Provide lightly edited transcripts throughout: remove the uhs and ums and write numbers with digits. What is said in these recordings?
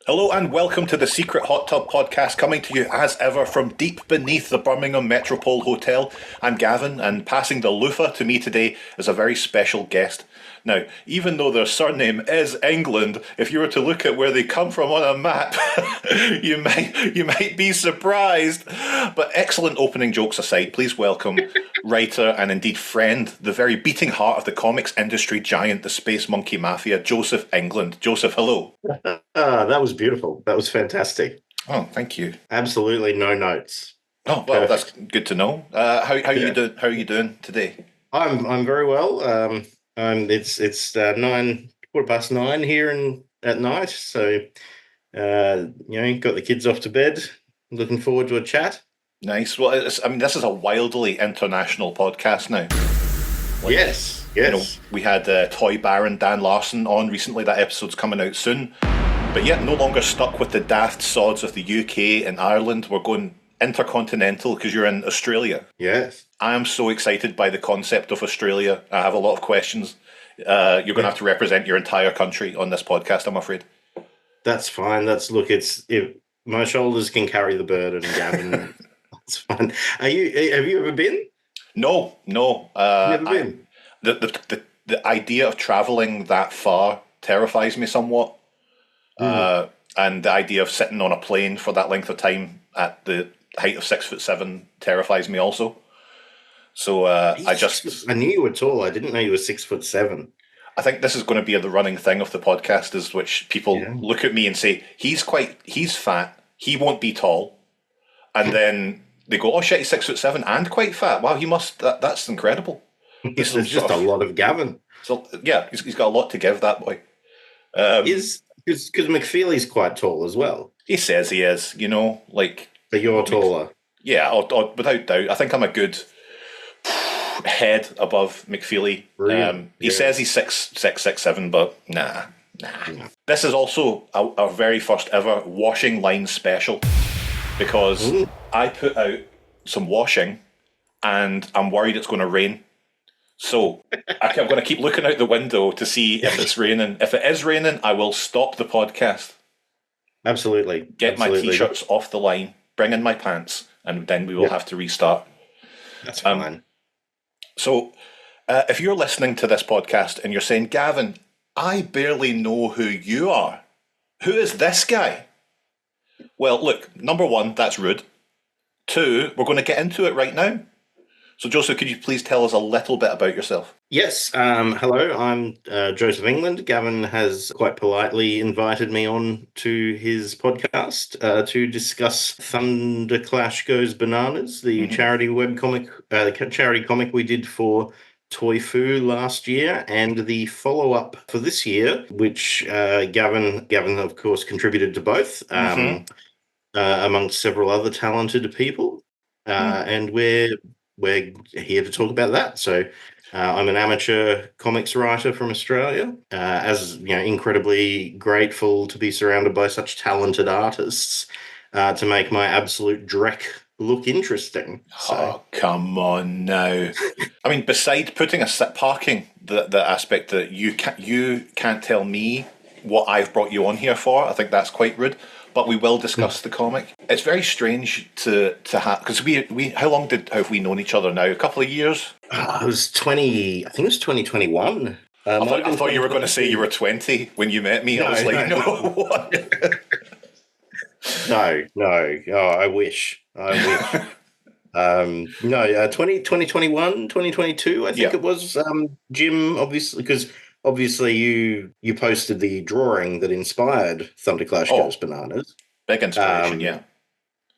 Hello and welcome to the Secret Hot Tub Podcast, coming to you as ever from deep beneath the Birmingham Metropole Hotel. I'm Gavin, and passing the loofah to me today is a very special guest. Now, even though their surname is England, if you were to look at where they come from on a map, you might be surprised. But excellent opening jokes aside, please welcome writer and indeed friend, the very beating heart of the comics industry giant, the Space Monkey Mafia, Joseph England. Joseph, hello. That was beautiful. That was fantastic. Oh, thank you. Absolutely no notes. Oh, well, Perfect. that's good to know. How you doing? How are you doing today? I'm very well. It's 9:15 here at night, so got the kids off to bed. Looking forward to a chat. Nice. Well, this is a wildly international podcast now. Yes. We had Toy Baron Dan Larson on recently. That episode's coming out soon. But yet, no longer stuck with the daft sods of the UK and Ireland. We're going intercontinental because you're in Australia. Yes. I am so excited by the concept of Australia. I have a lot of questions. You're going to have to represent your entire country on this podcast, I'm afraid. That's fine. If my shoulders can carry the burden, Gavin. That's fine. Have you ever been? No. Never been. The idea of traveling that far terrifies me somewhat. And the idea of sitting on a plane for that length of time at the height of 6'7" terrifies me also. So I knew you were tall. I didn't know you were 6'7". I think this is going to be the running thing of the podcast, is which people look at me and say, he's fat, he won't be tall. And then they go, oh shit, he's 6'7" and quite fat. Wow, that's incredible. There's just a lot of Gavin. So yeah, he's got a lot to give, that boy. Because McFeely's quite tall as well. He says he is, But you're taller. Yeah, without doubt. I think I'm a good head above McFeely. He says he's 6'7", but nah. This is also our very first ever washing line special, because I put out some washing and I'm worried it's going to rain. So I'm going to keep looking out the window to see if it's raining. If it is raining, I will stop the podcast. Absolutely. Get my T-shirts off the line, bring in my pants, and then we will have to restart. That's fine. So if you're listening to this podcast and you're saying, Gavin, I barely know who you are. Who is this guy? Well, look, number one, that's rude. Two, we're going to get into it right now. So, Joseph, could you please tell us a little bit about yourself? Yes. Hello, I'm Joseph England. Gavin has quite politely invited me on to his podcast to discuss Thunderclash Goes Bananas, the charity webcomic, charity comic we did for Toy Foo last year, and the follow-up for this year, which Gavin, of course, contributed to both, amongst several other talented people. And we're here to talk about that. So I'm an amateur comics writer from Australia, incredibly grateful to be surrounded by such talented artists to make my absolute dreck look interesting. So. Oh, come on now. I mean, besides parking the aspect that you can't tell me what I've brought you on here for, I think that's quite rude. But we will discuss the comic. It's very strange to have, because we how long have we known each other now? A couple of years? It was 2021. I thought you were going to say you were 20 when you met me. I was like, no. What? No. Oh, I wish. 2021, 2022, I think it was. Jim, obviously, because obviously you posted the drawing that inspired Thunderclash Goes Bananas. Big inspiration, yeah.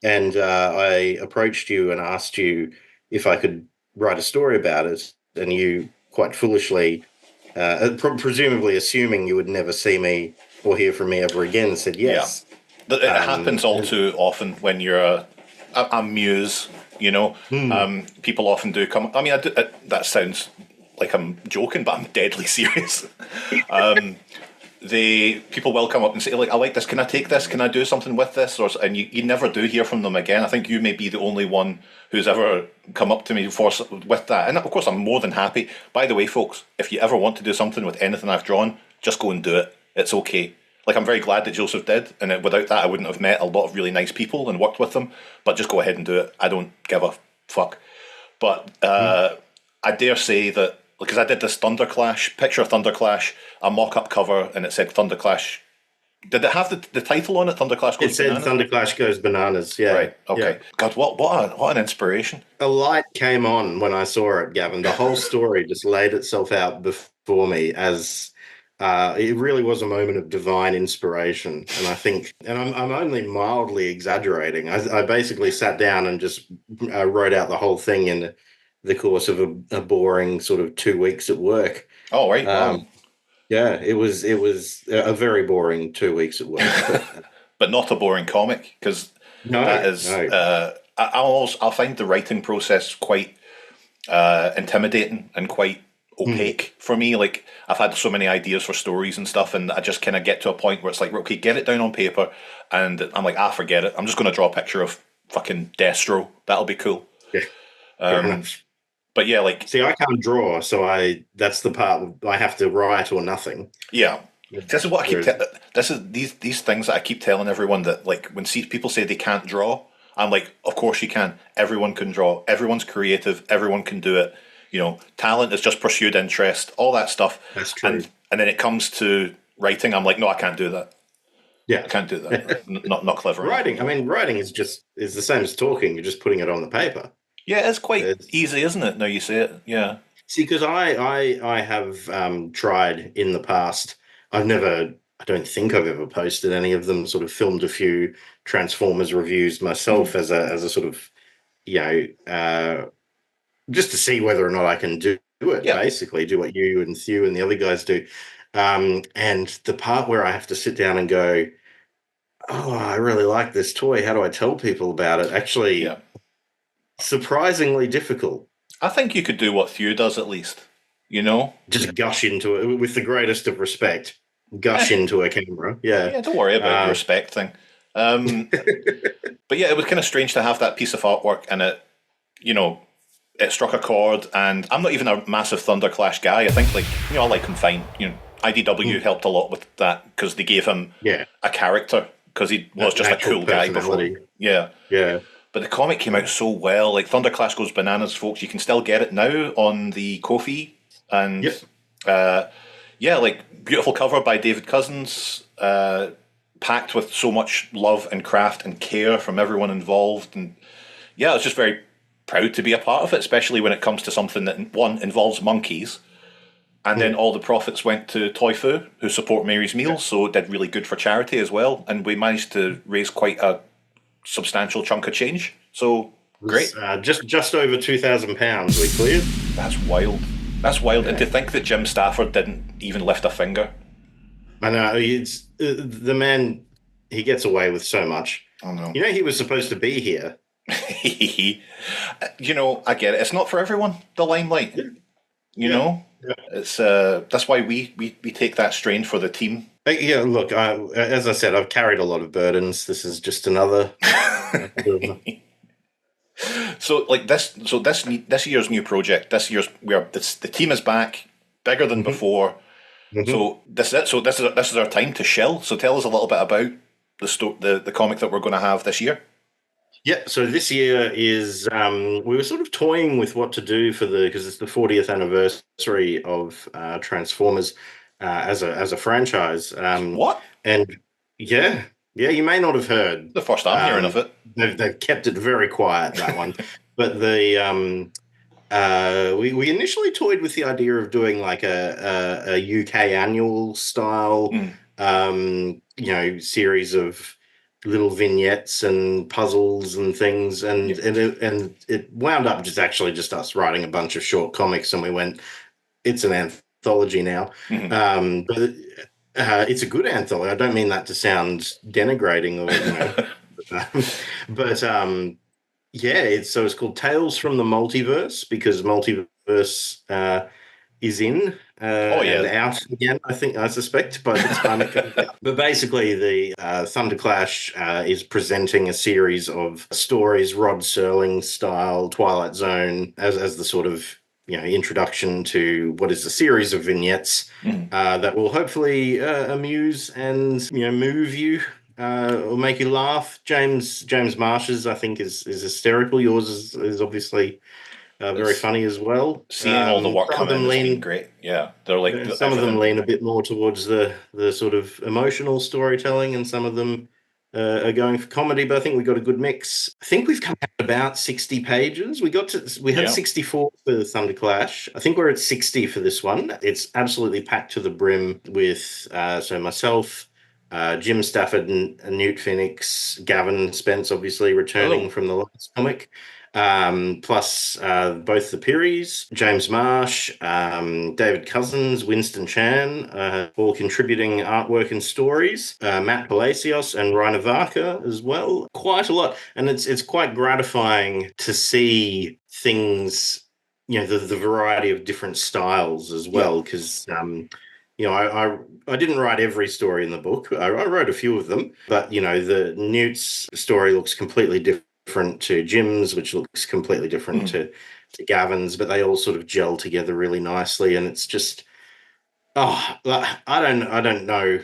And I approached you and asked you if I could write a story about it, and you quite foolishly, presumably assuming you would never see me or hear from me ever again, said yes. Yeah. It happens all too often when you're a muse, People often do come... I mean, that sounds like I'm joking, but I'm deadly serious. People will come up and say, like, I like this, can I take this? Can I do something with this? And you never do hear from them again. I think you may be the only one who's ever come up to me with that. And of course, I'm more than happy. By the way, folks, if you ever want to do something with anything I've drawn, just go and do it. It's okay. Like, I'm very glad that Joseph did, and without that, I wouldn't have met a lot of really nice people and worked with them. But just go ahead and do it. I don't give a fuck. But I dare say that, because I did this Thunderclash, picture of Thunderclash, a mock-up cover, and it said Thunderclash. Did it have the title on it, Thunderclash Goes Bananas? It said Thunderclash Goes Bananas, yeah. Right, okay. Yeah. God, what an inspiration. A light came on when I saw it, Gavin. The whole story just laid itself out before me as... it really was a moment of divine inspiration, and I think, and I'm only mildly exaggerating. I basically sat down and just wrote out the whole thing in the course of a boring sort of 2 weeks at work. Oh, right. Wow. Yeah, it was a very boring 2 weeks at work, but not a boring comic, because that is. No. I'll find the writing process quite intimidating and quite opaque for me. Like, I've had so many ideas for stories and stuff, and I just kind of get to a point where it's like, okay, get it down on paper, and I'm like, forget it. I'm just going to draw a picture of fucking Destro. That'll be cool. Yeah. But yeah, like, see, I can't draw, so that's the part I have to write or nothing. Yeah. This is what I keep. This is these things that I keep telling everyone, that like when people say they can't draw, I'm like, of course you can. Everyone can draw. Everyone's creative. Everyone can do it. You know, talent is just pursued interest, all that stuff. That's true. And then it comes to writing, I'm like, no, I can't do that. Yeah, I can't do that. not clever. Writing. I mean, writing is the same as talking. You're just putting it on the paper. Yeah, it's quite easy, isn't it? Now you say it. Yeah. See, because I have tried in the past. I don't think I've ever posted any of them. Sort of filmed a few Transformers reviews myself as a sort of, just to see whether or not I can do it. Yeah. Basically, do what you and Thew and the other guys do. And the part where I have to sit down and go, oh, I really like this toy. How do I tell people about it? Actually, surprisingly difficult. I think you could do what Thew does, at least. You know? Just gush into it with the greatest of respect. Gush into a camera. Yeah, don't worry about the respect thing. But yeah, it was kind of strange to have that piece of artwork, and it struck a chord. And I'm not even a massive Thunderclash guy. I think, I like him fine. IDW helped a lot with that because they gave him a character, because he was just a cool guy before. Yeah. But the comic came out so well. Like, Thunderclash Goes Bananas, folks. You can still get it now on the Ko-fi. And, beautiful cover by David Cousins, packed with so much love and craft and care from everyone involved. And, I was just very proud to be a part of it, especially when it comes to something that, one, involves monkeys. And then all the profits went to Toy Fu, who support Mary's Meals, so it did really good for charity as well. And we managed to raise quite a substantial chunk of change. So, great. Just over £2,000 we cleared. That's wild. Yeah. And to think that Jim Stafford didn't even lift a finger. I know. It's the man, he gets away with so much. I know. He was supposed to be here. I get it. It's not for everyone, the limelight. You know? Yeah. It's that's why we take that strain for the team. Yeah, look, as I said, I've carried a lot of burdens. This is just another. So this year's new project. The team is back, bigger than before. Mm-hmm. So this is our time to shill. So tell us a little bit about the comic that we're going to have this year. Yeah, so this year is we were sort of toying with what to do because it's the 40th anniversary of Transformers as a franchise. What? And yeah, you may not have heard. The first I'm hearing of it. They've kept it very quiet, that one. But we initially toyed with the idea of doing like a UK annual style, series of little vignettes and puzzles and things, and it wound up just us writing a bunch of short comics, and we went, it's an anthology now. But it's a good anthology. I don't mean that to sound denigrating or but it's called Tales from the Multiverse, because multiverse is in and out again, I suspect, by the time it comes out. But basically, the Thunderclash is presenting a series of stories, Rod Serling style, Twilight Zone, as the sort of introduction to what is a series of vignettes that will hopefully amuse and move you or make you laugh. James Marsh's, I think, is hysterical. Yours is obviously very funny as well. Seeing all the work come in has been great. Yeah, they're like some of them lean a bit more towards the sort of emotional storytelling, and some of them are going for comedy. But I think we got a good mix. I think we've come out about 60 pages. We had 64 for Thunderclash. I think we're at 60 for this one. It's absolutely packed to the brim with so myself, Jim Stafford and Newt Phoenix, Gavin Spence, obviously returning from the last comic. Plus both the Piries, James Marsh, David Cousins, Winston Chan, all contributing artwork and stories. Matt Palacios and Raina Varka as well. Quite a lot. And it's quite gratifying to see things, the variety of different styles as well, because I didn't write every story in the book. I wrote a few of them, but the Newt's story looks completely different to Jim's, which looks completely different to Gavin's, but they all sort of gel together really nicely, and it's just I don't know,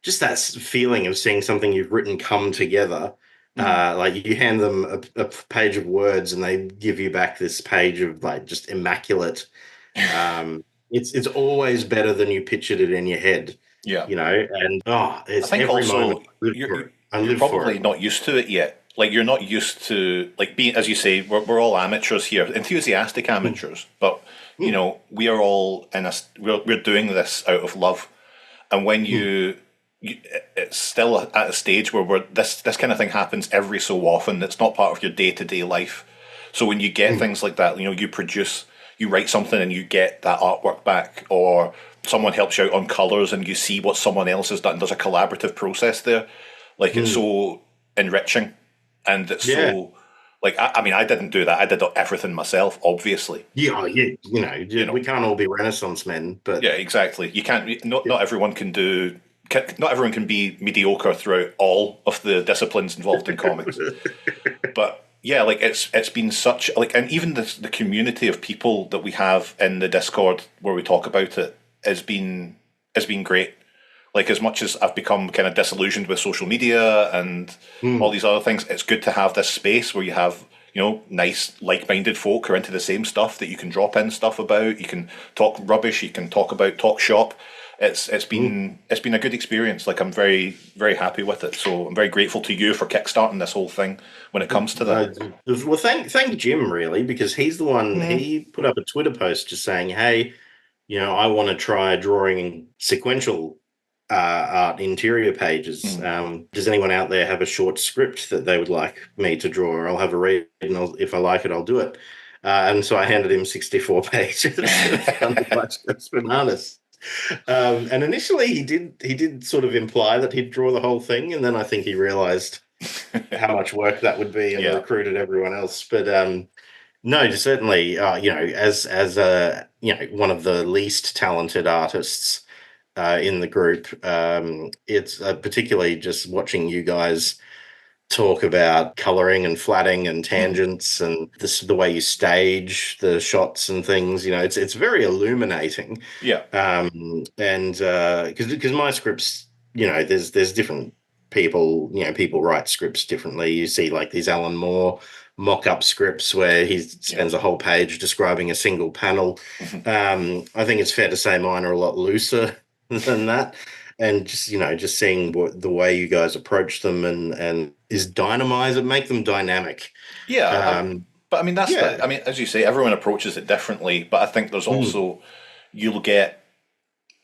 just that feeling of seeing something you've written come together. Like you hand them a page of words and they give you back this page of like just immaculate. It's always better than you pictured it in your head. And it's I think every also moment. You're probably not used to it yet. Like you're not used to being, as you say, we're all amateurs here, enthusiastic amateurs. But we are all we're doing this out of love. And when it's still at a stage where this kind of thing happens every so often. It's not part of your day-to-day life. So when you get things like that, you write something and you get that artwork back, or someone helps you out on colours and you see what someone else has done. There's a collaborative process there. Like it's so enriching, and it's so like I didn't do that. I did everything myself, obviously. We can't all be Renaissance men, but exactly. You can't. Not everyone can do. Not everyone can be mediocre throughout all of the disciplines involved in comics. But it's been such and even the community of people that we have in the Discord where we talk about it has been great. Like, as much as I've become kind of disillusioned with social media and all these other things, it's good to have this space where you have, nice, like-minded folk who are into the same stuff that you can drop in stuff about. You can talk rubbish. You can talk shop. It's been a good experience. Like, I'm very, very happy with it. So I'm very grateful to you for kickstarting this whole thing when it comes to that. Well, thank Jim, really, because he's the one, he put up a Twitter post just saying, hey, I want to try drawing sequential art interior pages. Does anyone out there have a short script that they would like me to draw? I'll have a read, and if I like it, I'll do it. And so I handed him 64 pages of bananas. And initially he did sort of imply that he'd draw the whole thing, and then I think he realized how much work that would be and recruited everyone else. But no, certainly, as one of the least talented artists in the group, it's particularly just watching you guys talk about coloring and flatting and tangents and the way you stage the shots and things. It's very illuminating. And because my scripts, there's different people. People write scripts differently. You see like these Alan Moore mock-up scripts where he spends a whole page describing a single panel. I think it's fair to say mine are a lot looser than that, and just seeing the way you guys approach them and is dynamize it, make them dynamic. But I mean as you say, everyone approaches it differently, but I think there's also you'll get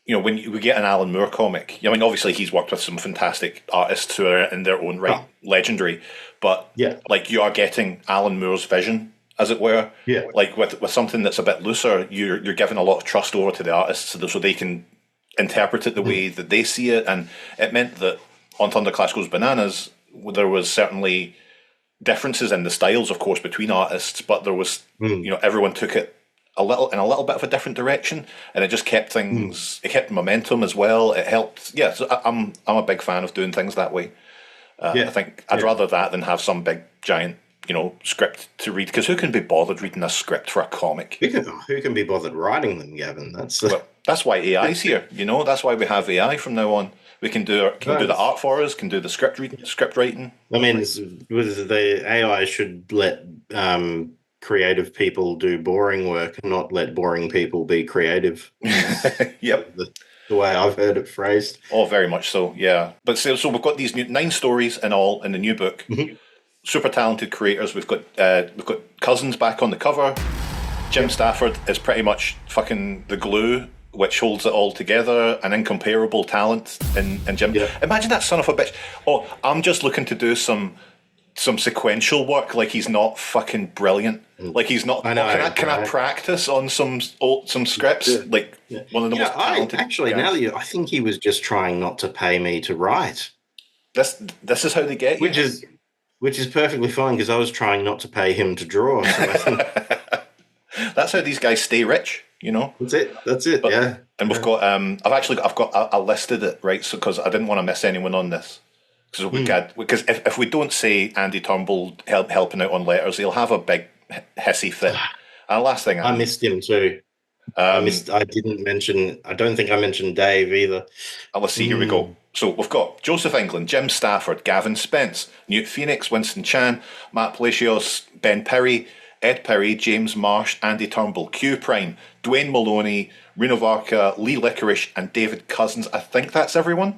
when we get an Alan Moore comic, obviously he's worked with some fantastic artists who are in their own right legendary, but like you are getting Alan Moore's vision, as it were. Like with something that's a bit looser, you're giving a lot of trust over to the artists so they can interpret it the way that they see it. And it meant that on Thunderclash Goes Bananas, there was certainly differences in the styles, of course, between artists, but there was, everyone took it a little bit of a different direction, and it just kept things. It kept momentum as well. It helped. Yeah, so I'm a big fan of doing things that way. I think I'd rather that than have some big giant script to read, because who can be bothered reading a script for a comic? Who can be bothered writing them, Gavin? That's why AI's here. That's why we have AI from now on. We can do the art for us, can do the script writing. I mean, with the AI should let creative people do boring work, not let boring people be creative. Yep. The way I've heard it phrased. Oh, very much so, yeah. But so we've got these 9 stories in all in the new book. Mm-hmm. Super talented creators. We've got Cousins back on the cover. Jim Stafford is pretty much fucking the glue which holds it all together. An incomparable talent in Jim. Yeah. Imagine that son of a bitch. Oh, I'm just looking to do some sequential work. Like, he's not fucking brilliant. Like, he's not. I know. Can I practice on some scripts? Yeah. Like, one of the most talented. Now that I think he was just trying not to pay me to write. This is how they get you. Which is perfectly fine, because I was trying not to pay him to draw. So I think that's how these guys stay rich. That's it. Yeah. And we've got I listed it, right, so because I didn't want to miss anyone on this. Because if we don't say Andy Turnbull helping out on letters, he'll have a big hissy fit. And last thing, I missed him too. I didn't mention. I don't think I mentioned Dave either. Let's see. Here we go. So we've got Joseph England, Jim Stafford, Gavin Spence, Newt Phoenix, Winston Chan, Matt Palacios, Ben Perry, Ed Perry, James Marsh, Andy Turnbull, Q Prime, Dwayne Maloney, Reno Varka, Lee Licorice, and David Cousins. I think that's everyone.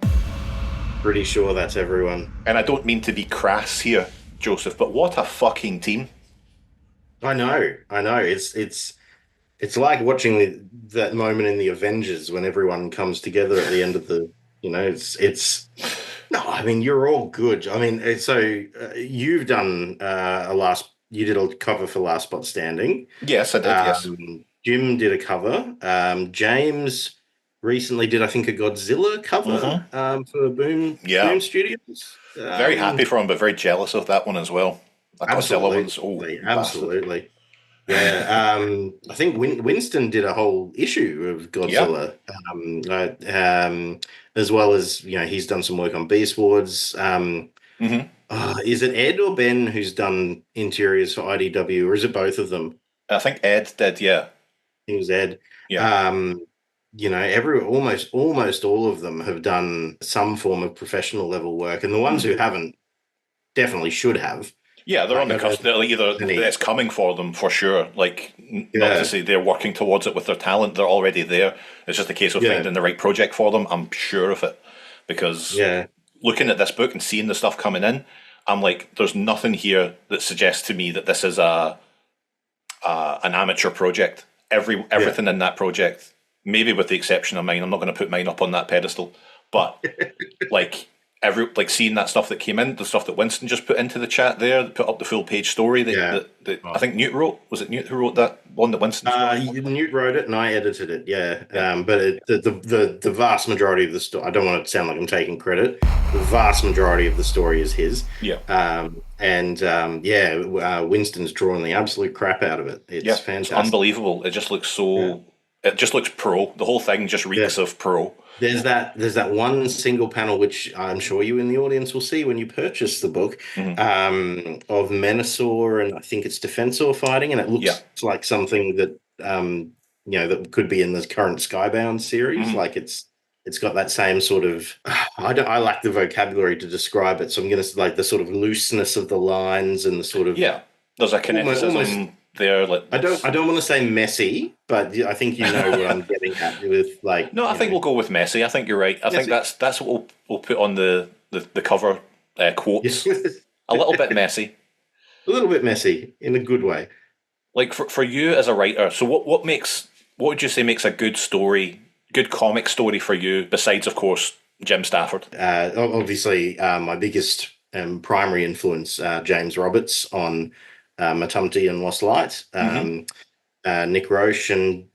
Pretty sure that's everyone. And I don't mean to be crass here, Joseph, but what a fucking team. I know. It's like watching that moment in the Avengers when everyone comes together at the end of the. It's. No, I mean, you're all good. I mean, so you've done you did a cover for Last Spot Standing. Yes, I did. Yes. Jim did a cover. James recently did, I think, a Godzilla cover for Boom Studios. Very happy for him, but very jealous of that one as well. Absolutely. Yeah, I think Winston did a whole issue of Godzilla, as well as he's done some work on Beast Wars. Is it Ed or Ben who's done interiors for IDW, or is it both of them? I think Ed did. Yeah, it was Ed. Yeah. Almost all of them have done some form of professional level work, and the ones who haven't definitely should have. Yeah, they're on the cusp. It's coming for them for sure. Like, not to say they're working towards it with their talent; they're already there. It's just a case of finding the right project for them. I'm sure of it, because looking at this book and seeing the stuff coming in, I'm like, there's nothing here that suggests to me that this is an amateur project. Everything in that project, maybe with the exception of mine, I'm not going to put mine up on that pedestal, but seeing that stuff that came in, the stuff that Winston just put into the chat there, put up the full page story that I think Newt wrote. Was it Newt who wrote that one that Winston? Newt wrote it and I edited it. But the vast majority of the story, I don't want to sound like I'm taking credit. The vast majority of the story is his. Winston's drawing the absolute crap out of it. It's fantastic. It's unbelievable. It just looks so. It just looks pro. The whole thing just reeks of pro. There's that one single panel, which I'm sure you in the audience will see when you purchase the book, of Menasor and I think it's Defensor fighting, and it looks like something that that could be in the current Skybound series. Like it's got that same sort of. I lack the vocabulary to describe it, so I'm going to like the sort of looseness of the lines and the sort of There's a kineticism there. I don't want to say messy, but I think you know what I'm getting at with like. No, I think we'll go with messy. I think you're right. I think that's what we'll put on the cover quotes. A little bit messy. A little bit messy in a good way. Like for you as a writer, so what would you say makes a good story, good comic story for you, besides of course Jim Stafford? Obviously, my biggest primary influence, James Roberts on Matumti and Lost Light, Nick Roche and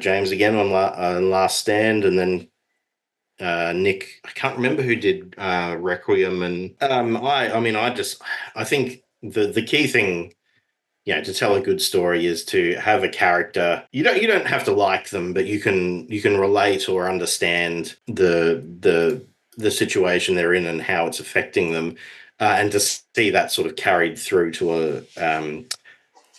James again on Last Stand, and then Nick, I can't remember who did Requiem, and I think the key thing, to tell a good story is to have a character. You don't have to like them, but you can relate or understand the situation they're in and how it's affecting them. and to see that sort of carried through to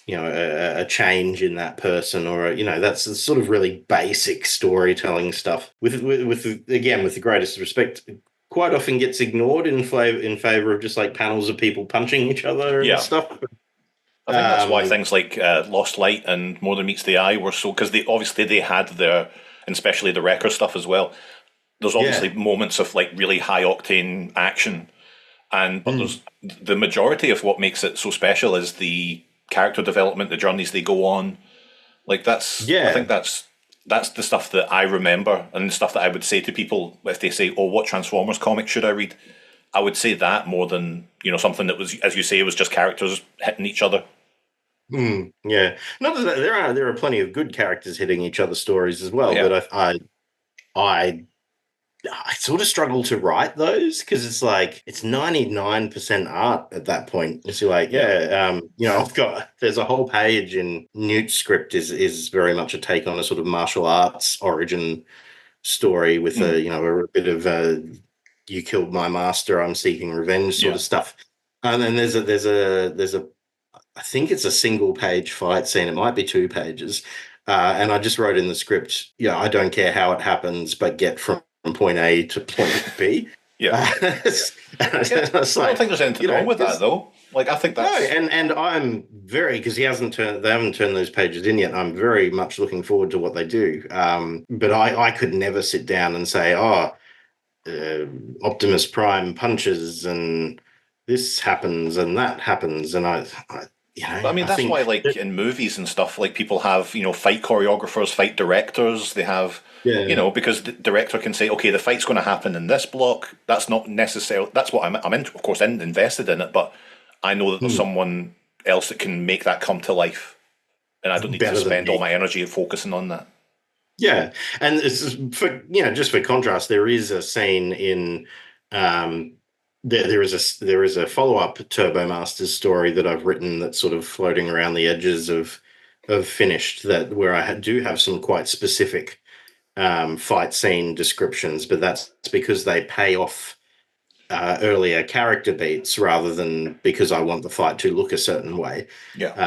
a change in that person, or that's the sort of really basic storytelling stuff. With the greatest respect, quite often gets ignored in favor of just like panels of people punching each other and stuff. I think that's why things like Lost Light and More Than Meets the Eye were so, because they had their, and especially the Wrecker stuff as well. There's obviously moments of like really high octane action, but there's the majority of what makes it so special is the character development, the journeys they go on. Like I think that's the stuff that I remember, and the stuff that I would say to people if they say, "Oh, what Transformers comic should I read?" I would say that more than something that was, as you say, it was just characters hitting each other. Yeah, not that there are plenty of good characters hitting each other's stories as well, but I sort of struggle to write those because it's like it's 99% art at that point. It's like, there's a whole page in Newt's script is very much a take on a sort of martial arts origin story with a bit of you killed my master, I'm seeking revenge sort of stuff. And then there's a I think it's a single page fight scene. It might be 2 pages. And I just wrote in the script, I don't care how it happens, but get from point A to point B. I don't think there's anything wrong with that, though. Like, I think that's... No, and I'm very, because they haven't turned those pages in yet. I'm very much looking forward to what they do. But I could never sit down and say, Optimus Prime punches and this happens and that happens. And I that's why, like, in movies and stuff, like, people have, fight choreographers, fight directors. They have, because the director can say, okay, the fight's going to happen in this block. That's not necessarily, that's what I'm of course, invested in it, but I know that there's someone else that can make that come to life. And I don't need to spend all my energy focusing on that. Yeah. And it's just for contrast, there is a scene in, there is a follow-up Turbo Masters story that I've written that's sort of floating around the edges of finished, where I do have some quite specific fight scene descriptions, but that's because they pay off earlier character beats rather than because I want the fight to look a certain way. But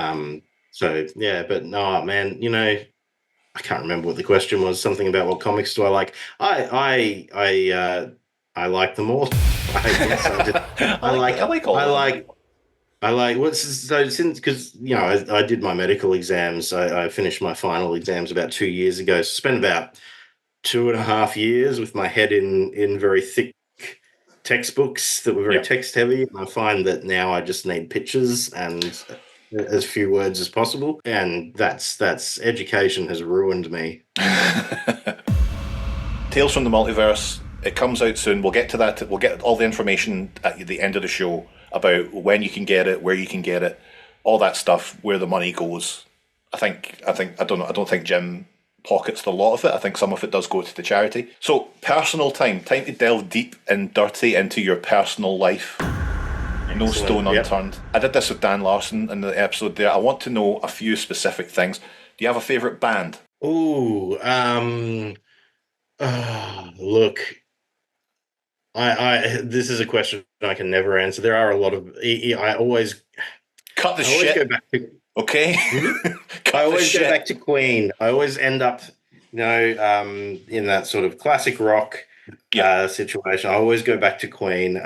no, man, I can't remember what the question was. Something about what comics do I like? I like them all. Because I did my medical exams. I finished my final exams about 2 years ago. So spent about 2.5 years with my head in very thick textbooks that were very text heavy. And I find that now I just need pictures and as few words as possible. And that's education has ruined me. Tales from the Multiverse. It comes out soon. We'll get to that. We'll get all the information at the end of the show about when you can get it, where you can get it, all that stuff, where the money goes. I don't think Jim pockets the lot of it. I think some of it does go to the charity. So, personal time to delve deep and dirty into your personal life. No stone unturned. I did this with Dan Larson in the episode there. I want to know a few specific things. Do you have a favourite band? Look, this is a question I can never answer. There are a lot of. I always cut the shit. Go back to, okay. I always go back to Queen. I always end up, in that sort of classic rock situation. I always go back to Queen.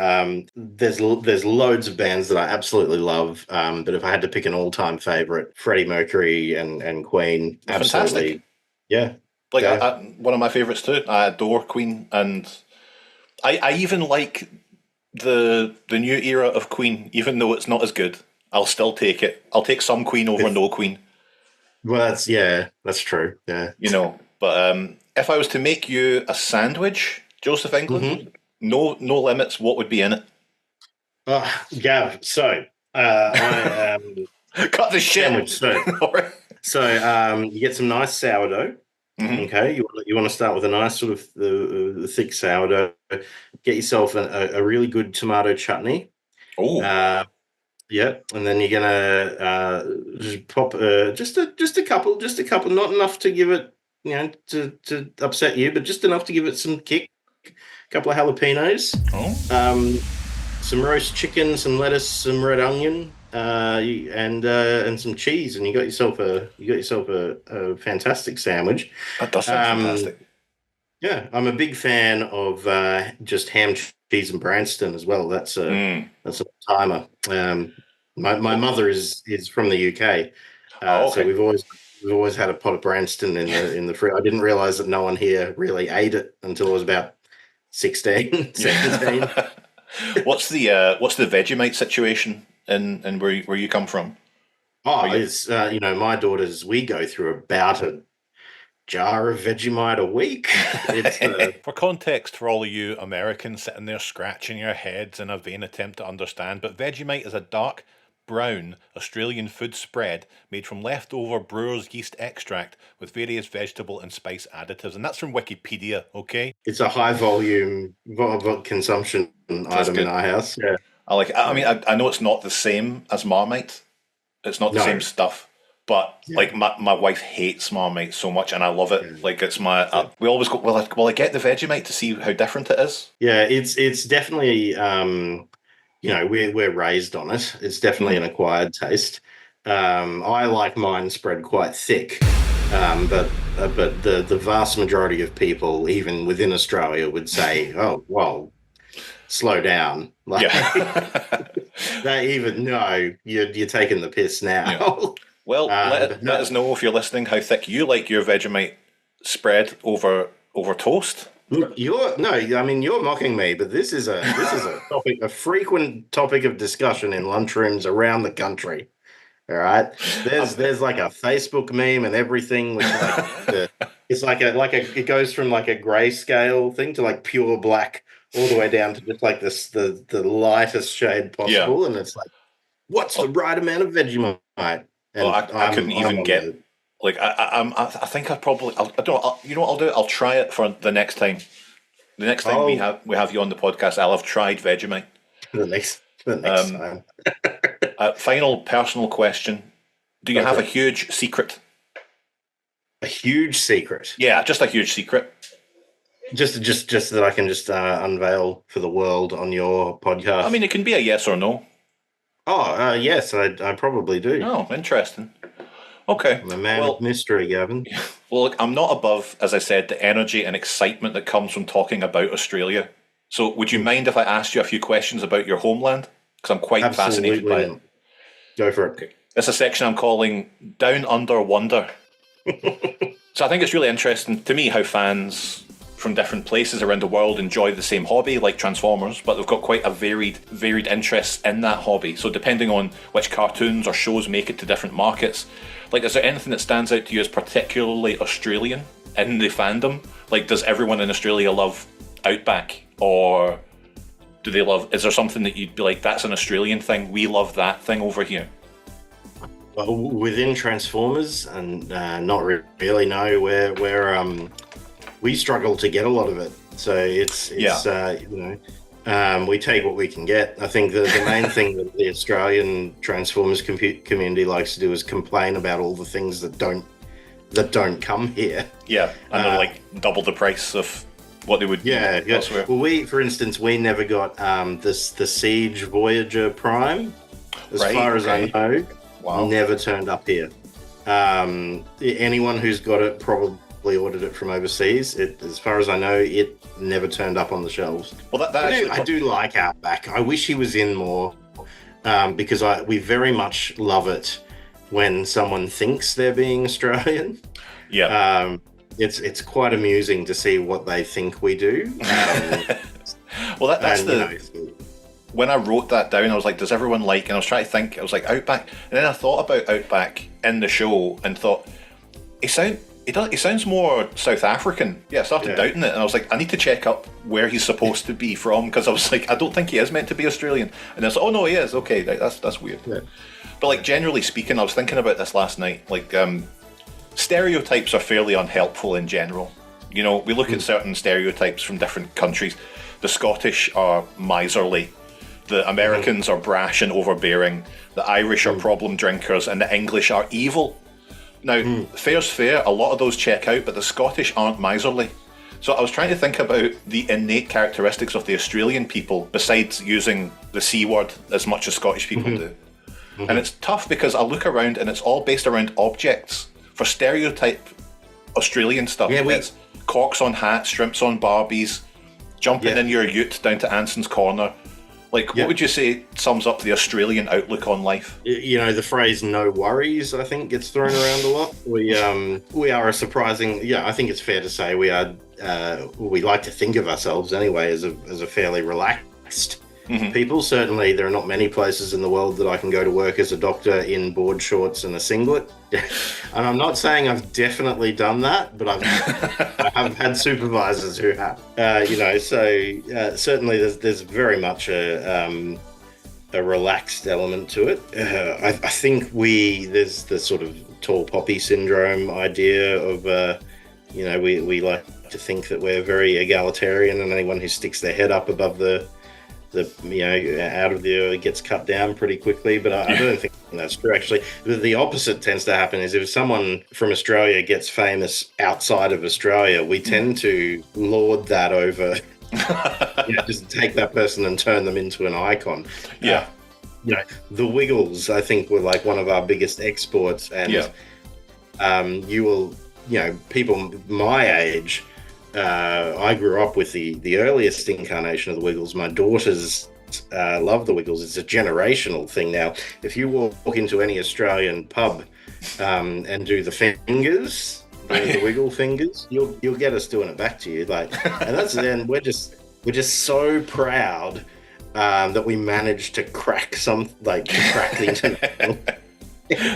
There's loads of bands that I absolutely love. But if I had to pick an all-time favorite, Freddie Mercury and Queen, absolutely. Fantastic. Yeah. One of my favorites too. I adore Queen, and I even like the new era of Queen, even though it's not as good. I'll still take it. I'll take some Queen over no Queen. Well, that's true. Yeah. But if I was to make you a sandwich, Joseph England, no limits, what would be in it? Gav, so I cut the shit. So you get some nice sourdough. Okay, you want to start with a nice sort of the thick sourdough. Get yourself a really good tomato chutney. Oh. And then you're gonna just pop just a couple, not enough to give it to upset you, but just enough to give it some kick. A couple of jalapenos. some roast chicken, some lettuce, some red onion, and some cheese, and you got yourself a fantastic sandwich. That does sound fantastic. Yeah, I'm a big fan of just ham, cheese, and Branston as well. That's a timer. My mother is from the UK, Okay. so we've always had a pot of Branston in the fridge. I didn't realize that no one here really ate it until I was about 16, 17. What's the Vegemite situation in where you come from? Oh, it's my daughters. We go through about a jar of Vegemite a week. For context, for all of you Americans sitting there scratching your heads in a vain attempt to understand, but Vegemite is a dark brown Australian food spread made from leftover brewer's yeast extract with various vegetable and spice additives, and that's from Wikipedia. Okay, it's a high volume consumption item in our house. Yeah, I like. I mean, I know it's not the same as Marmite. It's not the same stuff. But like my wife hates Marmite so much, and I love it. Like it's my. We always go. Will I get the Vegemite to see how different it is? Yeah, it's definitely. We're raised on it. It's definitely an acquired taste. I like mine spread quite thick, but the vast majority of people, even within Australia, would say, "Oh, well, slow down." Like, they even know you're taking the piss now. Yeah. Well, let us know if you're listening how thick you like your Vegemite spread over toast. You're mocking me, but this is a topic, a frequent topic of discussion in lunchrooms around the country. All right, there's like a Facebook meme and everything. With it goes from like a grayscale thing to like pure black all the way down to just like the lightest shade possible, and it's like, what's the right amount of Vegemite? Well, I couldn't even get. Like I think I probably. I don't know. You know what I'll do? I'll try it for the next time. The next time we have you on the podcast, I'll have tried Vegemite. The next time. Final personal question: do you have a huge secret? A huge secret? Yeah, just a huge secret. Just that I can just unveil for the world on your podcast. I mean, it can be a yes or no. Oh, yes, I probably do. Oh, interesting. Okay. I'm a man of mystery, Gavin. Well, look, I'm not above, as I said, the energy and excitement that comes from talking about Australia. So would you mind if I asked you a few questions about your homeland? Because I'm quite fascinated by it. Go for it. Okay. It's a section I'm calling Down Under Wonder. So I think it's really interesting to me how fans from different places around the world enjoy the same hobby, like Transformers, but they've got quite a varied interests in that hobby. So depending on which cartoons or shows make it to different markets, like, is there anything that stands out to you as particularly Australian in the fandom? Like, does everyone in Australia love Outback, or do they love? Is there something that you'd be like, that's an Australian thing? We love that thing over here. Well, within Transformers, and not really. No, where we struggle to get a lot of it. So it's we take what we can get. I think the main thing that the Australian Transformers community likes to do is complain about all the things that don't come here. Yeah, and they're like double the price of what they would elsewhere. Well, for instance, we never got the Siege Voyager Prime, as far as I know. Wow. Never turned up here. Anyone who's got it probably ordered it from overseas. As far as I know, it never turned up on the shelves. Well, I do like Outback. I wish he was in more, because we very much love it when someone thinks they're being Australian. Yeah. It's quite amusing to see what they think we do. Well, when I wrote that down, I was like, does everyone like, and I was trying to think, I was like, Outback, and then I thought about Outback in the show and thought, he sounds more South African. Yeah, I started doubting it, and I was like, I need to check up where he's supposed to be from, because I was like, I don't think he is meant to be Australian. And I was like, oh no, he is. Okay, that's weird. Yeah. But like, generally speaking, I was thinking about this last night, like, stereotypes are fairly unhelpful in general. You know, we look at certain stereotypes from different countries. The Scottish are miserly. The Americans are brash and overbearing. The Irish are problem drinkers, and the English are evil. Now, fair's fair, a lot of those check out, but the Scottish aren't miserly. So I was trying to think about the innate characteristics of the Australian people, besides using the C word as much as Scottish people do. And it's tough because I look around and it's all based around objects. For stereotype Australian stuff, it's corks on hats, shrimps on Barbies, jumping in your ute down to Anson's Corner. Like, what would you say sums up the Australian outlook on life? You know, the phrase "no worries" I think gets thrown around a lot. We are a surprising. Yeah, I think it's fair to say we are. We like to think of ourselves anyway as a fairly relaxed people. Certainly, there are not many places in the world that I can go to work as a doctor in board shorts and a singlet. And I'm not saying I've definitely done that, but I've had supervisors who have. You know, so certainly there's very much a relaxed element to it. I think there's the sort of tall poppy syndrome idea of, you know, we like to think that we're very egalitarian, and anyone who sticks their head up above the you know, out of the earth gets cut down pretty quickly. But I don't think that's true, actually. The opposite tends to happen is if someone from Australia gets famous outside of Australia, we tend to lord that over, you know, just take that person and turn them into an icon. Yeah. You know, the Wiggles, I think, were like one of our biggest exports. And you will, you know, people my age, I grew up with the earliest incarnation of the Wiggles. My daughters love the Wiggles. It's a generational thing now. If you walk into any Australian pub and do the fingers, the Wiggle fingers, you'll get us doing it back to you. Like, and that's then we're just so proud that we managed to crack the international.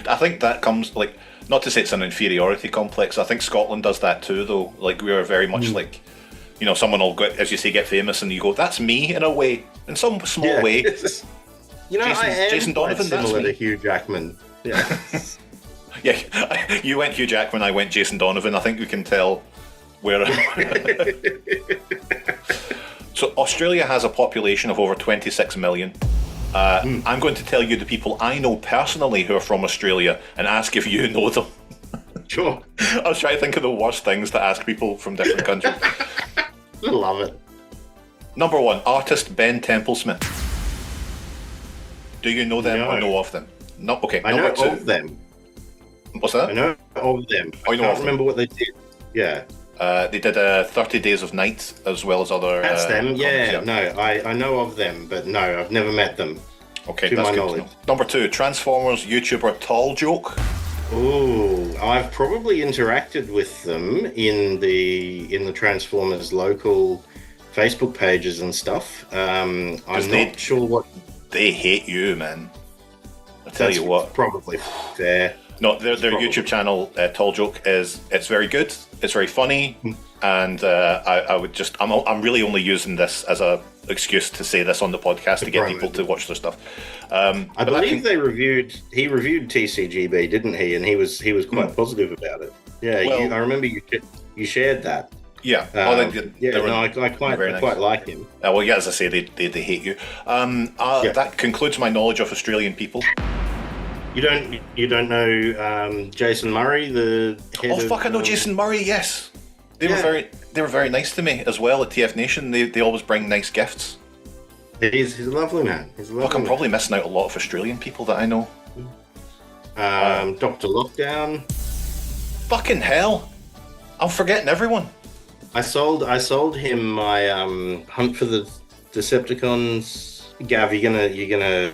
I think that comes, like, not to say it's an inferiority complex. I think Scotland does that too, though. Like, we are very much like, you know, someone will go, as you say, get famous, and you go, "That's me," in a way, in some small way. You know, Jason Donovan, similar to Hugh Jackman. Yeah. Yeah, you went Hugh Jackman, I went Jason Donovan. I think we can tell where. So Australia has a population of over 26 million. I'm going to tell you the people I know personally who are from Australia and ask if you know them. Sure. I was trying to think of the worst things to ask people from different countries. Love it. Number 1, artist Ben Templesmith. Do you know them or know of them? No. Okay. I know of them. What's that? I know of them. I can't remember what they did. Yeah. They did 30 Days of Night as well as other. That's them. Yeah. No, I know of them, but no, I've never met them. Okay, to that's my good knowledge. to know. Number 2, Transformers YouTuber Tall Joke. Oh, I've probably interacted with them in the Transformers local Facebook pages and stuff. I'm not sure what they hate you, man. I tell you what, probably fair. No, their YouTube channel, Tall Joke, it's very good. It's very funny, and I'm really only using this as a excuse to say this on the podcast to get people to watch their stuff. I believe he reviewed TCGB, didn't he? And he was quite positive about it. Yeah, I remember you shared that. Yeah. I quite like him. Well, yeah, as I say, they hate you. That concludes my knowledge of Australian people. You don't know Jason Murray, the head of... I know Jason Murray. Yes, they were very nice to me as well at TF Nation. They always bring nice gifts. He's a lovely man. I'm probably missing out a lot of Australian people that I know. Dr. Lockdown. Fucking hell! I'm forgetting everyone. I sold him my Hunt for the Decepticons. Gav, you're gonna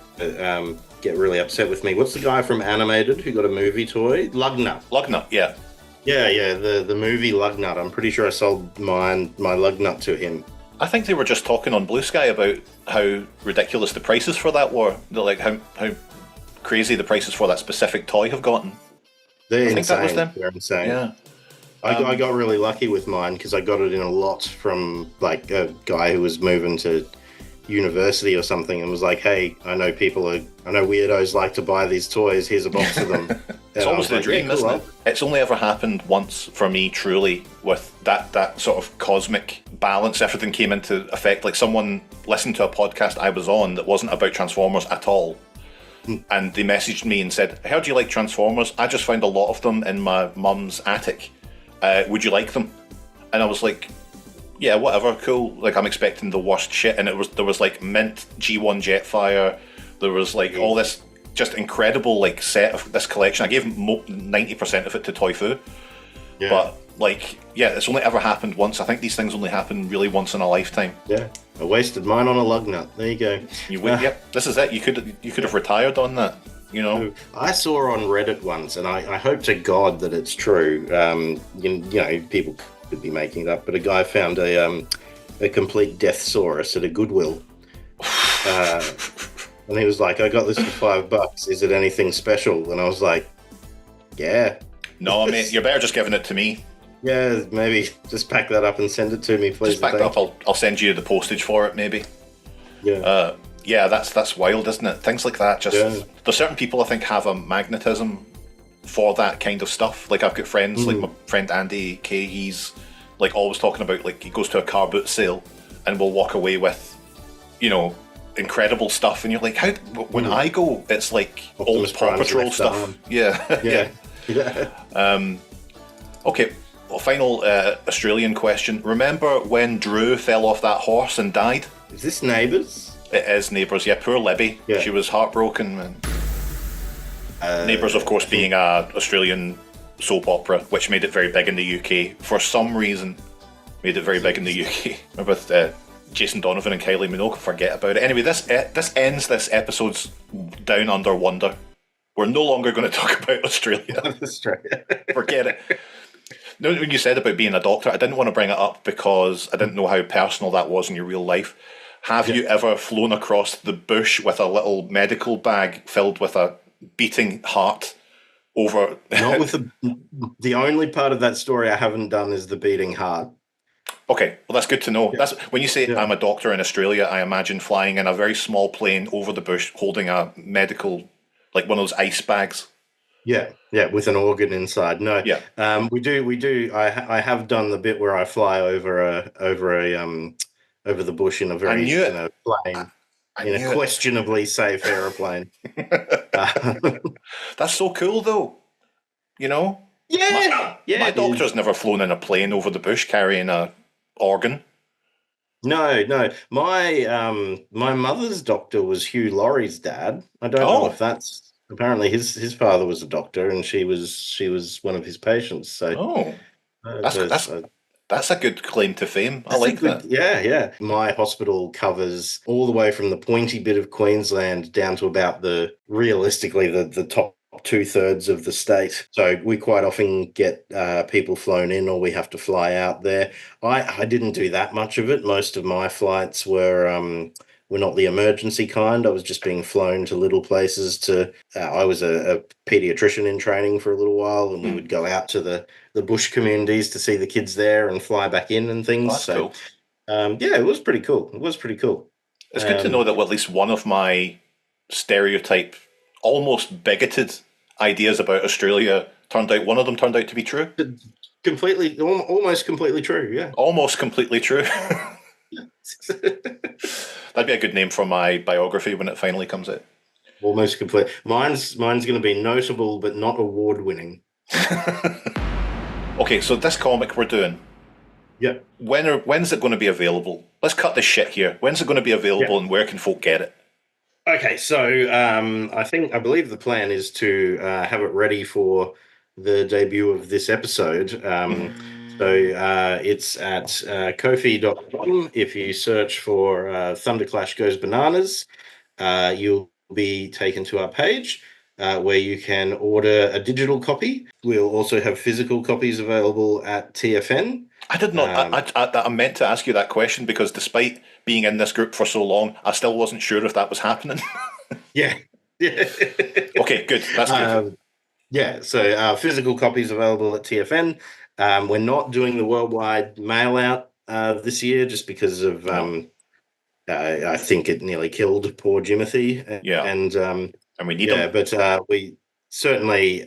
get really upset with me. What's the guy from Animated who got a movie toy? Lugnut, yeah. Yeah, the movie Lugnut. I'm pretty sure I sold my Lugnut to him. I think they were just talking on Blue Sky about how ridiculous the prices for that were. Like how crazy the prices for that specific toy have gotten. They're insane. Think that was them. They're insane. Yeah. I got really lucky with mine because I got it in a lot from like a guy who was moving to university or something and was like, "Hey, I know weirdos like to buy these toys. Here's a box of them." It's almost a dream, isn't it? It's only ever happened once for me, truly, with that sort of cosmic balance. Everything came into effect. Like someone listened to a podcast I was on that wasn't about Transformers at all. And they messaged me and said, "How do you like Transformers? I just found a lot of them in my mum's attic. Would you like them?" And I was like, yeah, whatever, cool. Like I'm expecting the worst shit, and there was like mint G1 Jetfire. There was like all this just incredible like set of this collection. I gave 90% of it to Toy-Fu, but like yeah, it's only ever happened once. I think these things only happen really once in a lifetime. Yeah, I wasted mine on a lug nut. There you go. Yep, this is it. You could have retired on that. You know, I saw on Reddit once, and I hope to God that it's true. You know, people could be making it up, but a guy found a complete Deathsaurus at a Goodwill, and he was like, "I got this for $5. Is it anything special?" And I was like, "Yeah." No, mate, you're better just giving it to me. Yeah, maybe just pack that up and send it to me, please. Just pack it up. I'll send you the postage for it, maybe. Yeah. Yeah, that's wild, isn't it? Things like that. There's certain people I think have a magnetism for that kind of stuff. Like I've got friends, like my friend Andy K. He's like always talking about like he goes to a car boot sale and will walk away with, you know, incredible stuff. And you're like, how? When I go, it's like Optimus old Paw Prime's Patrol left stuff. arm. Yeah. Yeah. Okay. Well, final Australian question. Remember when Drew fell off that horse and died? Is this Neighbours? It is Neighbours, yeah. Poor Libby. Yeah. She was heartbroken. Neighbours, of course, being a Australian soap opera, which made it very big in the UK. For some reason, made it very big in the UK. With Jason Donovan and Kylie Minogue. Forget about it. Anyway, this ends this episode's Down Under Wonder. We're no longer going to talk about Australia. Forget it. No, when you said about being a doctor, I didn't want to bring it up because I didn't know how personal that was in your real life. Have you ever flown across the bush with a little medical bag filled with a beating heart over? Not with the only part of that story I haven't done is the beating heart. Okay, well that's good to know. That's when you say I'm a doctor in Australia, I imagine flying in a very small plane over the bush holding a medical, like one of those ice bags. Yeah, with an organ inside. No, we do. I have done the bit where I fly over the bush in a very plane, in a questionably safe aeroplane. That's so cool, though. You know. My doctor's never flown in a plane over the bush carrying a organ. No. My mother's doctor was Hugh Laurie's dad. I don't know if that's. Apparently, his father was a doctor, and she was one of his patients. So, that's a good claim to fame. I like that. Yeah. My hospital covers all the way from the pointy bit of Queensland down to about realistically the top 2/3 of the state. So we quite often get people flown in, or we have to fly out there. I didn't do that much of it. Most of my flights were not the emergency kind. I was just being flown to little places I was a pediatrician in training for a little while, and we would go out to the bush communities to see the kids there and fly back in and things. That's cool. It was pretty cool. It's good to know that at least one of my stereotype, almost bigoted ideas about Australia one of them turned out to be true. Almost completely true, yeah. Almost completely true. That'd be a good name for my biography when it finally comes out. Almost complete. Mine's going to be notable but not award-winning. Okay, so this comic we're doing. Yeah. When's it going to be available? Let's cut this shit here. When's it going to be available, and where can folk get it? Okay, so I believe the plan is to have it ready for the debut of this episode. So it's at Ko-fi.com. If you search for Thunderclash Goes Bananas, you'll be taken to our page where you can order a digital copy. We'll also have physical copies available at TFN. I did not. I meant to ask you that question because despite being in this group for so long, I still wasn't sure if that was happening. Yeah. Okay, good. That's good. So physical copies available at TFN. We're not doing the worldwide mail out this year just because of I think it nearly killed poor Jimothy. And we need them. But we certainly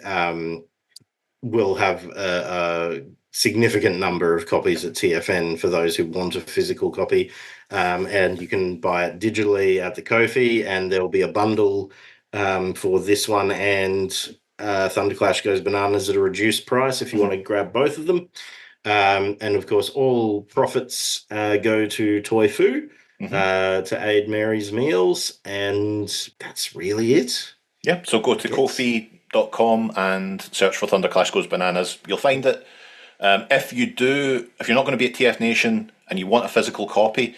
will have a significant number of copies at TFN for those who want a physical copy. And you can buy it digitally at the Ko-fi, and there'll be a bundle for this one and Thunderclash Goes Bananas at a reduced price if you want to grab both of them. And of course, all profits go to Toy Foo to aid Mary's Meals, and that's really it. Yeah, so go to Ko-fi.com and search for Thunderclash Goes Bananas. You'll find it. If you're not going to be at TF Nation and you want a physical copy,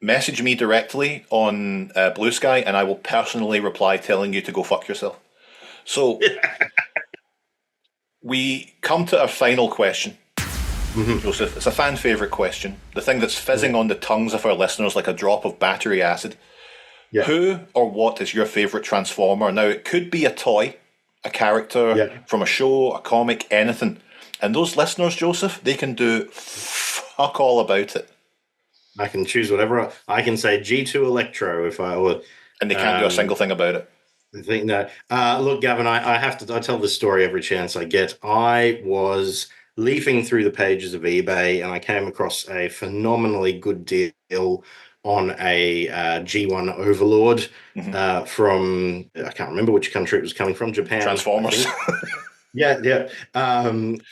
message me directly on Blue Sky, and I will personally reply telling you to go fuck yourself. So we come to our final question. Joseph, it's a fan favourite question. The thing that's fizzing on the tongues of our listeners like a drop of battery acid. Yeah. Who or what is your favourite Transformer? Now, it could be a toy, a character from a show, a comic, anything. And those listeners, Joseph, they can do fuck all about it. I can choose whatever. I can say G2 Electro if I would. And they can't do a single thing about it. I think that. Look, Gavin, I tell this story every chance I get. I was leafing through the pages of eBay and I came across a phenomenally good deal on a G1 Overlord from, I can't remember which country it was coming from, Japan. Transformers. Yeah. And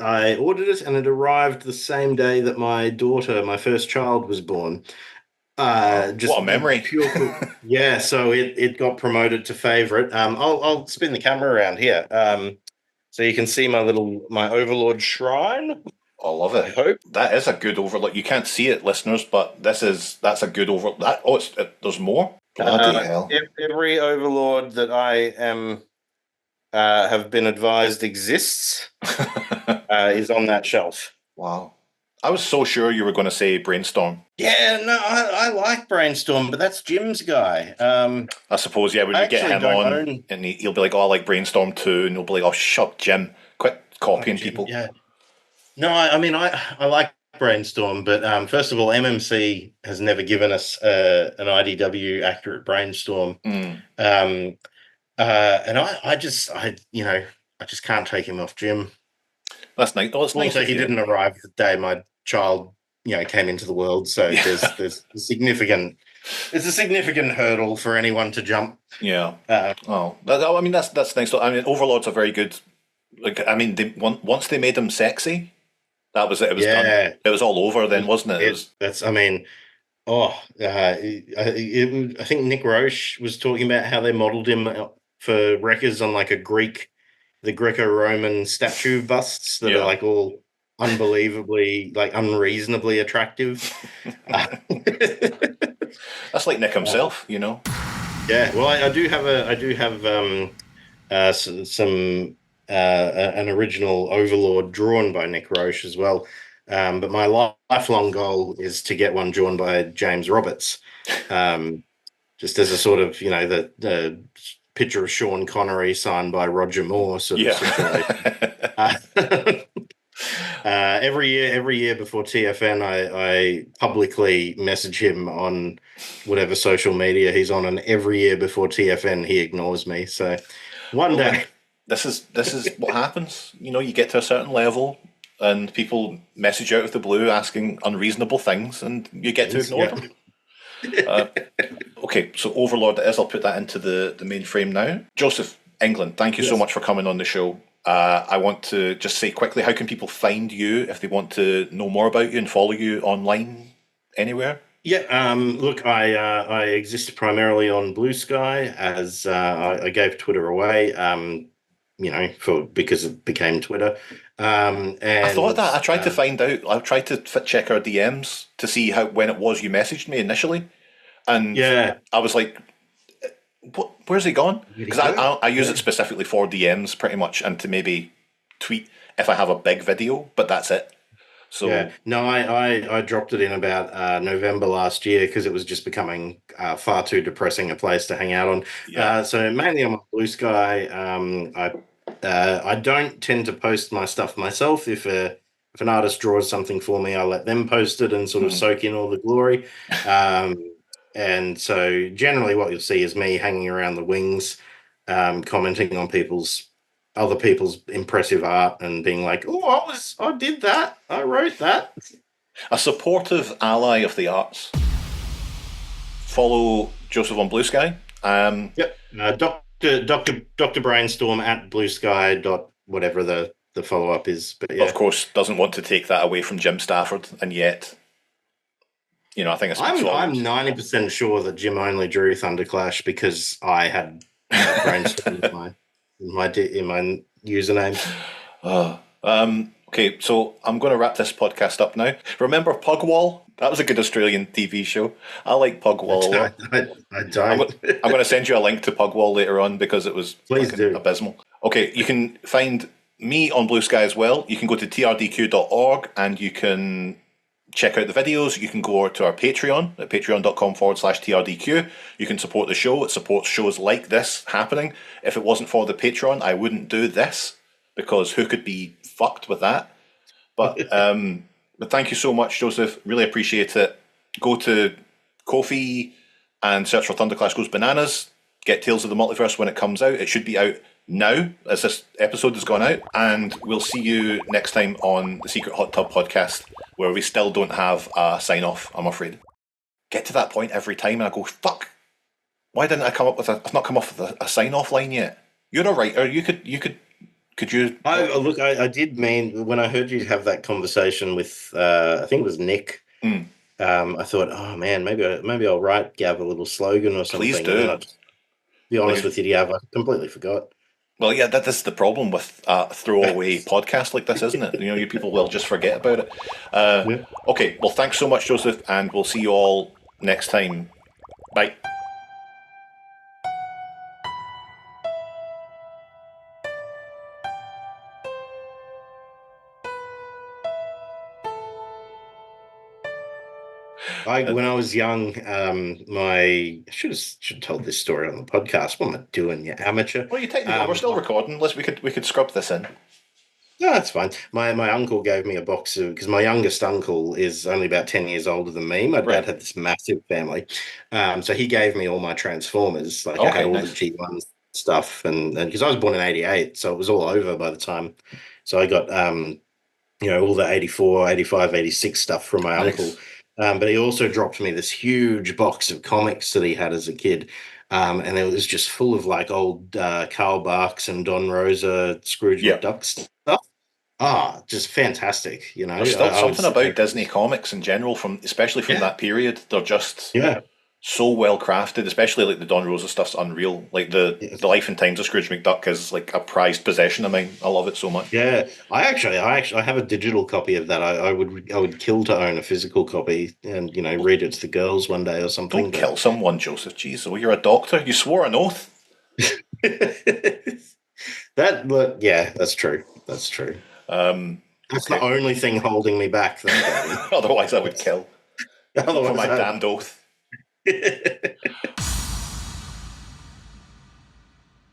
I ordered it and it arrived the same day that my daughter, my first child, was born. What a memory. Yeah, so it got promoted to favorite. I'll spin the camera around here. So you can see my Overlord shrine. I love it. I hope that is a good Overlord. You can't see it, listeners, but that's a good Overlord. There's more. Bloody hell! Every Overlord that I am have been advised exists is on that shelf. Wow. I was so sure you were going to say Brainstorm. Yeah, no, I like Brainstorm, but that's Jim's guy. I suppose, when you get him on, and he'll be like, oh, I like Brainstorm too, and he'll be like, oh, shut Jim. Quit copying people. Yeah. No, I like Brainstorm, but first of all, MMC has never given us an IDW accurate Brainstorm. And I just can't take him off Jim. That's nice. Oh, it's nice. Also, he didn't arrive the day my child, came into the world. So there's a significant hurdle for anyone to jump. Yeah. That's nice. Overlord's a very good. Once they made him sexy, that was it. It was done. It was all over then, wasn't it? I think Nick Roche was talking about how they modelled him for records on like the Greco-Roman statue busts that are like all unbelievably, like unreasonably attractive. That's like Nick himself, Yeah, well, I do have an original Overlord drawn by Nick Roche as well. But my lifelong goal is to get one drawn by James Roberts, just as a sort of, the picture of Sean Connery signed by Roger Moore sort of situation. Every year before TFN, I publicly message him on whatever social media he's on, and every year before TFN, he ignores me. So one day. This is what happens. You get to a certain level and people message out of the blue asking unreasonable things and you get to ignore them. Okay, so Overlord it is. I'll put that into the main frame now. Joseph, England, thank you so much for coming on the show. I want to just say quickly, how can people find you if they want to know more about you and follow you online anywhere? Yeah, look, I exist primarily on Blue Sky as I gave Twitter away. Because it became Twitter. And I thought that. I tried to find out. I tried to check our DMs to see when it was you messaged me initially. And I was like, where's he gone? Because I use it specifically for DMs pretty much and to maybe tweet if I have a big video, but that's it. So no, I dropped it in about November last year because it was just becoming far too depressing a place to hang out on. So mainly I'm on Blue Sky. I don't tend to post my stuff myself. If an artist draws something for me, I'll let them post it and sort of soak in all the glory. And so generally what you'll see is me hanging around the wings, commenting on other people's impressive art and being like, oh, I did that. I wrote that. A supportive ally of the arts. Follow Joseph on Blue Sky. Dr. Brainstorm at Blue Sky whatever the the follow up is. But Of course, doesn't want to take that away from Jim Stafford, and yet, I think it's. I'm 90% sure that Jim only drew Thunderclash because I had brainstormed in my username. Okay, so I'm going to wrap this podcast up now. Remember Pugwall? That was a good Australian TV show. I like Pugwall a lot. I don't. I'm going to send you a link to Pugwall later on because it was abysmal. Okay, you can find me on Blue Sky as well. You can go to trdq.org and you can check out the videos. You can go to our Patreon at patreon.com/TRDQ. You can support the show. It supports shows like this happening. If it wasn't for the Patreon, I wouldn't do this because who could be fucked with that? But thank you so much, Joseph. Really appreciate it. Go to Ko-fi and search for Thunderclash Goes Bananas. Get Tales of the Multiverse when it comes out. It should be out now as this episode has gone out. And we'll see you next time on the Secret Hot Tub podcast, where we still don't have a sign-off, I'm afraid. Get to that point every time and I go, fuck, why didn't I come up with I've not come up with a sign-off line yet. You're a writer. Could you? I did mean, when I heard you have that conversation with, I think it was Nick, I thought, oh man, maybe I'll write Gav a little slogan or something. Please do. Be honest with you, Gav, I completely forgot. Well, yeah, that's the problem with a throwaway podcast like this, isn't it? You people will just forget about it. Okay, well, thanks so much, Joseph, and we'll see you all next time. Bye. When I was young, I should have told this story on the podcast. What am I doing, you amateur? Well, you technically, we're still recording. We could scrub this in. No, that's fine. My uncle gave me a box of, because my youngest uncle is only about 10 years older than me. My dad had this massive family, so he gave me all my Transformers. I had all the G1 stuff, and because I was born in '88, so it was all over by the time. So I got all the '84, '85, '86 stuff from my uncle. But he also dropped me this huge box of comics that he had as a kid. And it was just full of old Karl Barks and Don Rosa, Scrooge McDuck stuff. Just fantastic. There's still something about Disney comics in general, especially from that period. They're just so well crafted, especially the Don Rosa stuff's unreal. The Life and Times of Scrooge McDuck is a prized possession of mine. I love it so much. Yeah, I have a digital copy of that. I would kill to own a physical copy and read it to the girls one day or something. Don't kill someone, Joseph. Jeez, you're a doctor. You swore an oath. That's true. That's true. That's the only thing holding me back. Otherwise, I would kill. For my damned oath.